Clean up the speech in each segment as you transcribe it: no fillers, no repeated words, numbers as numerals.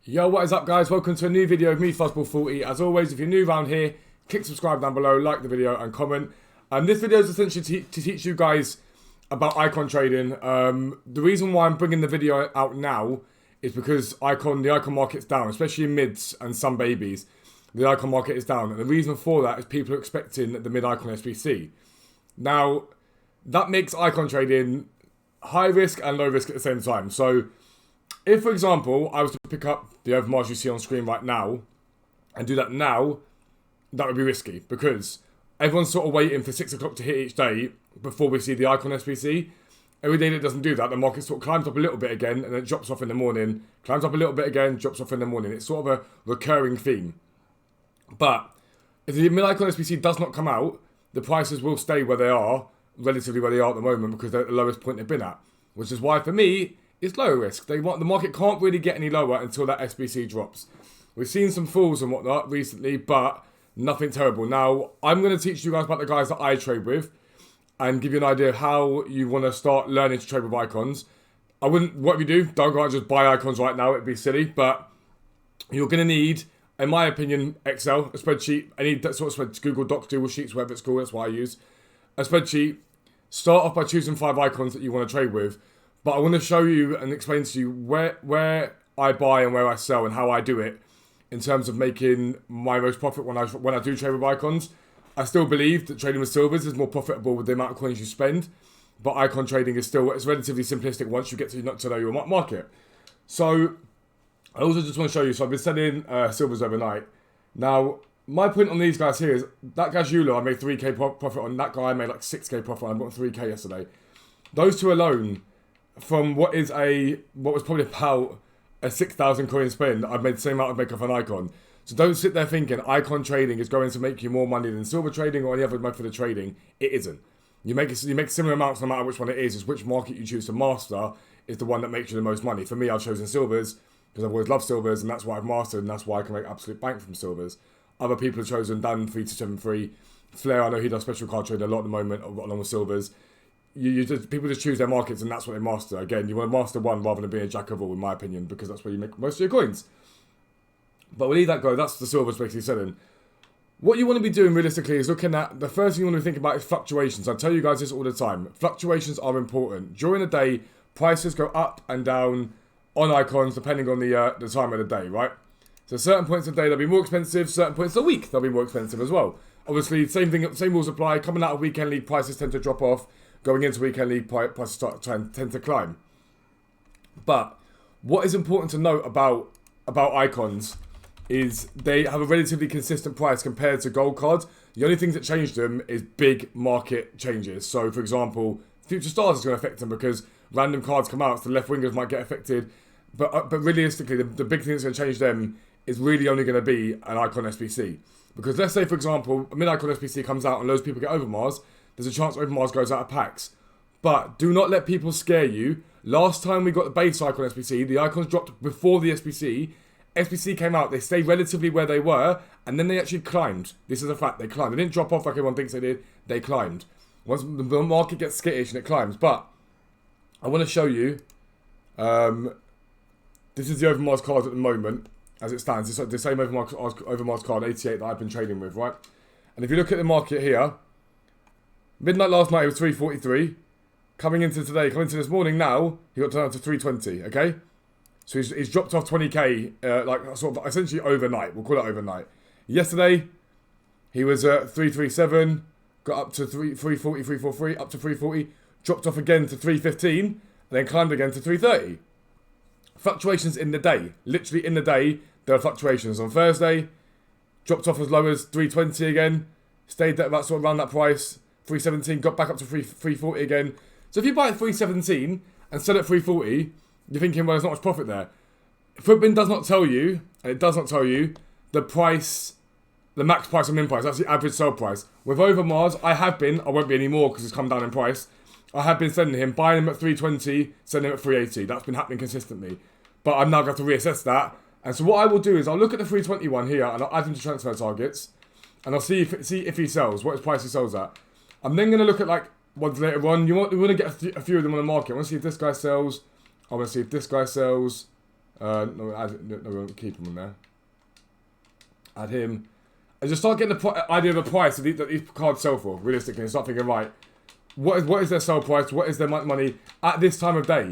Yo, what is up guys? Welcome to a new video of me, Fuzzball40. As always, if you're new around here, click subscribe down below, like the video and comment. This video is essentially to teach you guys about icon trading. The reason why I'm bringing the video out now is because the icon market's down, especially in mids and some babies. The icon market is down, and the reason for that is people are expecting the mid icon SBC. Now, that makes icon trading high risk and low risk at the same time. So, if, for example, I was to pick up the overmars you see on screen right now and do that now, that would be risky because everyone's sort of waiting for 6 o'clock to hit each day before we see the icon SBC. Every day that doesn't do that, the market sort of climbs up a little bit again and then drops off in the morning, climbs up a little bit again, drops off in the morning. It's sort of a recurring theme. But if the mid-icon SBC does not come out, the prices will stay where they are, relatively where they are at the moment, because they're at the lowest point they've been at. Which is why, for me, it's low risk. The market can't really get any lower until that SBC drops. We've seen some falls and whatnot recently, but nothing terrible. Now, I'm going to teach you guys about the guys that I trade with and give you an idea of how you want to start learning to trade with icons. Whatever you do, don't go out and just buy icons right now. It'd be silly, but you're going to need, in my opinion, Excel, a spreadsheet, any sort of spreadsheet, Google Docs, Google Sheets, whatever it's called, that's what I use. A spreadsheet. Start off by choosing 5 icons that you want to trade with. But I want to show you and explain to you where I buy and where I sell and how I do it in terms of making my most profit when I do trade with icons. I still believe that trading with silvers is more profitable with the amount of coins you spend, but icon trading is still, it's relatively simplistic once you get to know your market. So I also just want to show you, so I've been selling silvers overnight. Now, my point on these guys here is that guy Eula, I made 3k profit on. That guy I made like 6k profit on. I bought 3k yesterday. Those two alone, from what was probably about a 6,000 coin spend, I've made the same amount of make off an icon. So don't sit there thinking icon trading is going to make you more money than silver trading or any other method of trading. It isn't. You make similar amounts no matter which one it is. It's which market you choose to master is the one that makes you the most money. For me, I've chosen silvers because I've always loved silvers and that's what I've mastered and that's why I can make absolute bank from silvers. Other people have chosen Dan 3273. Flair, I know he does special card trading a lot at the moment along with silvers. People just choose their markets and that's what they master. Again, you want to master one rather than being a jack of all, in my opinion, because that's where you make most of your coins. But we'll leave that go. That's the silvers basically selling. What you want to be doing realistically is looking at, the first thing you want to think about is fluctuations. I tell you guys this all the time. Fluctuations are important. During the day, prices go up and down on icons depending on the time of the day, right? So certain points of the day they'll be more expensive, certain points of the week they'll be more expensive as well. Obviously, same rules apply. Coming out of weekend league, prices tend to drop off. Going into weekend league, prices tend to climb. But what is important to note about icons is they have a relatively consistent price compared to gold cards. The only things that change them is big market changes. So, for example, Future Stars is going to affect them because random cards come out, so the left wingers might get affected. But realistically, the big thing that's going to change them is really only going to be an icon SBC. Because let's say, for example, a mid-icon SBC comes out and loads of people get overmars, there's a chance overmars goes out of packs. But do not let people scare you. Last time we got the base icon SBC, the icons dropped before the SBC. SBC came out, they stayed relatively where they were, and then they actually climbed. This is a fact, they climbed. They didn't drop off like everyone thinks they did, they climbed. Once the market gets skittish and it climbs. But I want to show you, this is the overmars card at the moment, as it stands. It's the same overmars card, 88, that I've been trading with, right? And if you look at the market here, midnight last night it was 343. Coming into this morning now, he got down to 320, okay? So he's dropped off 20k, like sort of essentially overnight. We'll call it overnight. Yesterday, he was at 337, got up to 340, 343, up to 340, dropped off again to 315, and then climbed again to 330. Fluctuations in the day. Literally in the day, there are fluctuations. On Thursday, dropped off as low as 320 again, stayed at about sort of around that price, 317, got back up to 340 again. So if you buy at 317 and sell at 340, you're thinking, well, there's not much profit there. Footbin does not tell you, and it does not tell you, the price, the max price and min price. That's the average sell price. With overmars, I won't be anymore because it's come down in price. I have been sending him, buying him at 320, selling him at 380. That's been happening consistently. But I'm now going to have to reassess that. And so what I will do is I'll look at the 321 here and I'll add him to transfer targets. And I'll see if he sells, what his price he sells at. I'm then going to look at like ones later on. You want to get a few of them on the market. I want to see if this guy sells. I want to see if this guy sells. No, we won't keep him on there. Add him. And just start getting the idea of a price that these cards sell for, realistically, and start thinking, right, what is their sell price? What is their money at this time of day?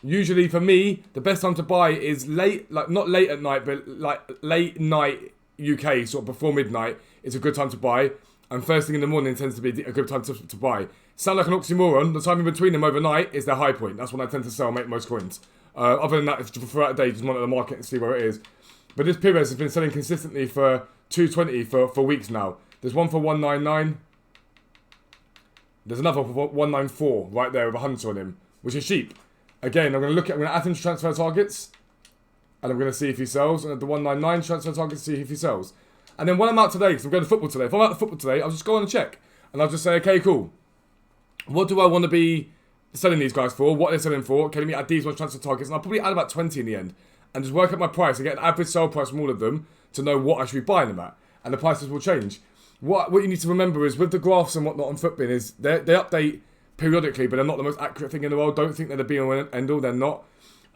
Usually, for me, the best time to buy is late, like not late at night, but like late night UK, sort of before midnight, is a good time to buy. And first thing in the morning tends to be a good time to buy. Sound like an oxymoron. The time in between them overnight is their high point. That's when I tend to sell and make most coins. Other than that, it's throughout the day, just monitor the market and see where it is. But this Pires has been selling consistently for 220 for weeks now. There's one for 199. There's another for 194 right there with a hunter on him, which is cheap. Again, I'm going to add him to transfer targets, and I'm going to see if he sells. And at the 199 transfer targets, see if he sells. And then when I'm out today, because I'm going to football today, if I'm out to football today, I'll just go on and check. And I'll just say, okay, cool. What do I want to be selling these guys for? What are they selling for? Okay, let me add these ones transfer targets. And I'll probably add about 20 in the end. And just work out my price and get an average sell price from all of them to know what I should be buying them at. And the prices will change. What you need to remember is with the graphs and whatnot on Footbin is they update periodically, but they're not the most accurate thing in the world. Don't think they're the be all and end all. They're not.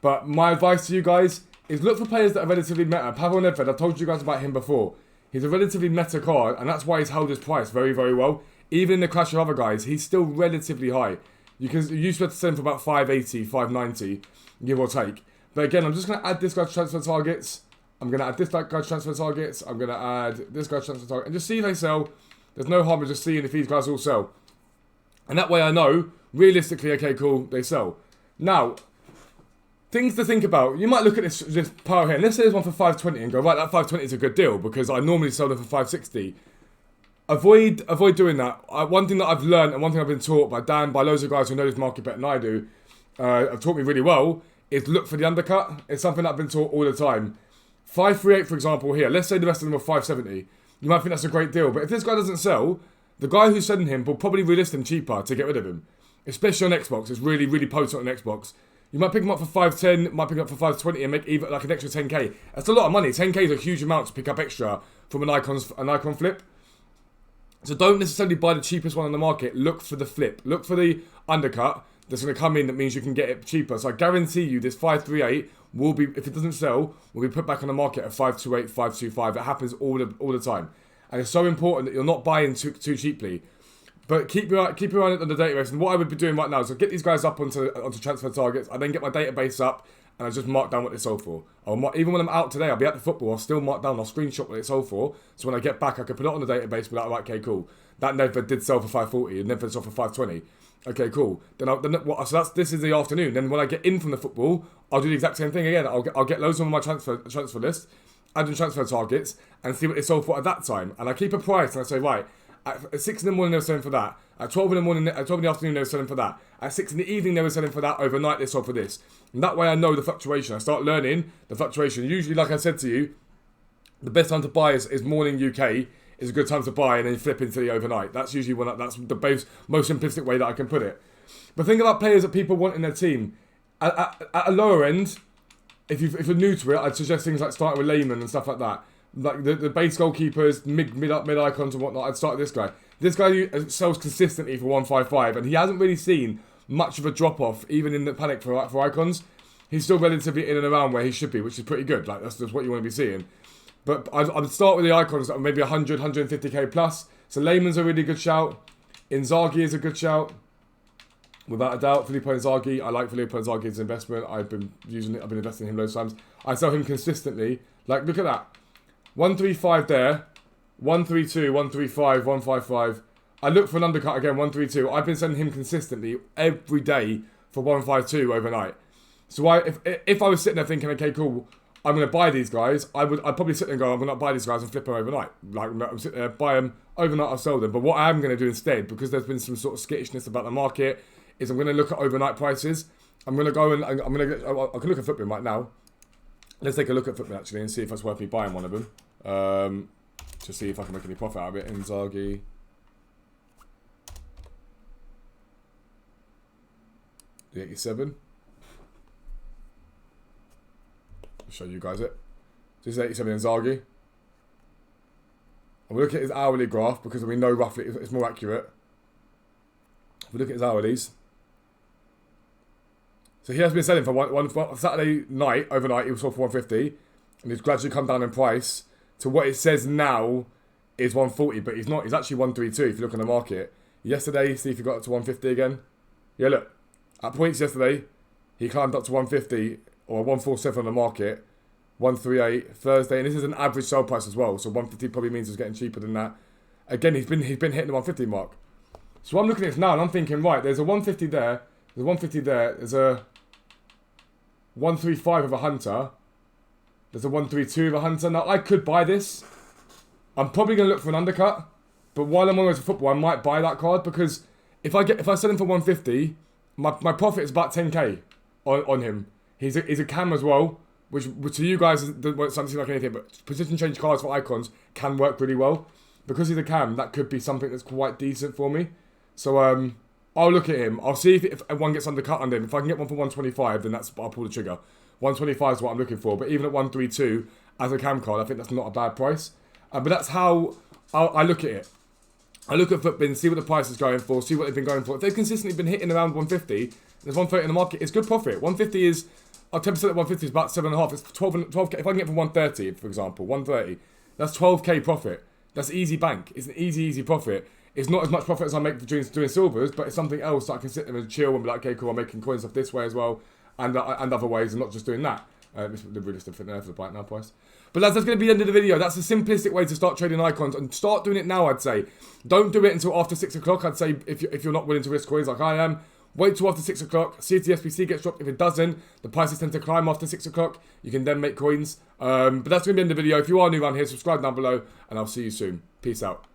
But my advice to you guys is look for players that are relatively meta. Pavel Nedved, I've told you guys about him before. He's a relatively meta card, and that's why he's held his price very, very well. Even in the clash of other guys, he's still relatively high. You used to have to sell him for about 580, 590, give or take. But again, I'm just going to add this guy to transfer targets. I'm going to add this guy to transfer targets. I'm going to add this guy to transfer targets. And just see if they sell. There's no harm in just seeing if these guys all sell. And that way I know, realistically, okay, cool, they sell. Now, things to think about. You might look at this pile here. And let's say there's one for 520 and go, right, that 520 is a good deal because I normally sell them for 560. Avoid doing that. One thing that I've learned and one thing I've been taught by Dan, by loads of guys who know this market better than I do, have taught me really well, is look for the undercut. It's something that I've been taught all the time. 538, for example, here. Let's say the rest of them are 570. You might think that's a great deal, but if this guy doesn't sell, the guy who's selling him will probably relist him cheaper to get rid of him. Especially on Xbox. It's really, really potent on Xbox. You might pick him up for 510, might pick him up for 520 and make even like an extra 10k. That's a lot of money. 10k is a huge amount to pick up extra from an icon flip. So don't necessarily buy the cheapest one on the market. Look for the flip. Look for the undercut that's going to come in that means you can get it cheaper. So I guarantee you this 538 will be, if it doesn't sell, will be put back on the market at 528, 525. It happens all the time. And it's so important that you're not buying too cheaply. But keep your eye on the database. And what I would be doing right now is I'll get these guys up onto transfer targets. I then get my database up and I just mark down what they sold for. Even when I'm out today, I'll be at the football, I'll still mark down, I'll screenshot what it sold for. So when I get back, I can put it on the database without, like, okay, cool. That Nedved did sell for 540 and Nedved sold for 520. Okay, cool. So this is the afternoon. Then when I get in from the football, I'll do the exact same thing again. I'll get loads on my transfer list, add in transfer targets, and see what they sold for at that time. And I keep a price and I say, right, at 6 in the morning they were selling for that. At 12 in the morning, at 12 in the afternoon they were selling for that. At 6 in the evening they were selling for that. Overnight they sold for this. And that way I know the fluctuation. I start learning the fluctuation. Usually, like I said to you, the best time to buy is morning UK. Is a good time to buy and then flip into the overnight. That's usually that's the most simplistic way that I can put it. But think about players that people want in their team. At a lower end, if you're new to it, I'd suggest things like starting with Lehman and stuff like that. Like the base goalkeepers, mid icons and whatnot. I'd start with this guy. This guy sells consistently for 155, and he hasn't really seen much of a drop off, even in the panic for icons. He's still relatively in and around where he should be, which is pretty good. Like that's just what you want to be seeing. But I'd start with the icons that are maybe 100, 150k plus. So Lehman's a really good shout. Inzaghi is a good shout. Without a doubt, Filippo Inzaghi. I like Filippo Inzaghi's investment. I've been investing in him loads of times. I sell him consistently. Like, look at that. 135 there. 132, 135, 155. I look for an undercut again, 132. I've been selling him consistently every day for 152 overnight. So if I was sitting there thinking, okay, cool, I'm going to buy these guys, I'd probably sit there and go, I'm going to buy these guys and flip them overnight. Like, I'm sitting there, buy them overnight, I'll sell them. But what I'm going to do instead, because there's been some sort of skittishness about the market, is I'm going to look at overnight prices. I'm going to go and I can look at Footbin right now. Let's take a look at Footbin actually and see if it's worth me buying one of them. To see if I can make any profit out of it. Inzaghi. The 87. I'll show you guys it. This is 87 Inzaghi. And we look at his hourly graph because we know roughly it's more accurate. If we look at his hourlies, So he has been selling for one Saturday night, overnight, he was sold for 150, and he's gradually come down in price to what it says now is 140, but he's not. He's actually 132 if you look on the market. Yesterday, see if he got up to 150 again. Yeah, look. At points yesterday, he climbed up to 150 or 147 on the market, 138 Thursday, and this is an average sell price as well. So 150 probably means it's getting cheaper than that. Again, he's been hitting the 150 mark. So I'm looking at this now and I'm thinking, right, there's a 150 there, there's a 150 there, there's a 135 of a Hunter, there's a 132 of a Hunter. Now I could buy this. I'm probably gonna look for an undercut, but while I'm on the way to football, I might buy that card because if I sell him for 150, my profit is about 10k on him. He's a cam as well, which to you guys doesn't seem like anything, but position change cards for icons can work really well. Because he's a cam, that could be something that's quite decent for me. So I'll look at him. I'll see if one gets undercut on him. If I can get one for 125, then I'll pull the trigger. 125 is what I'm looking for. But even at 132 as a cam card, I think that's not a bad price. But that's how I look at it. I look at Footbin, see what the price is going for, see what they've been going for. If they've consistently been hitting around 150, there's 130 in the market, it's good profit. 150 is, 10% at 150 is about 7.5. It's 12k. If I can get for 130, for example, 130, that's 12k profit. That's easy bank. It's an easy profit. It's not as much profit as I make doing silvers, but it's something else that I can sit there and chill and be like, okay, cool, I'm making coins off this way as well, and other ways, and not just doing that. This is the realist fit there for the bite now price. But that's going to be the end of the video. That's a simplistic way to start trading icons, and start doing it now, I'd say. Don't do it until after 6 o'clock, I'd say, if you're not willing to risk coins like I am. Wait till after 6 o'clock, see if the SBC gets dropped. If it doesn't, the prices tend to climb after 6 o'clock. You can then make coins. But that's going to be the end of the video. If you are new around here, subscribe down below, and I'll see you soon. Peace out.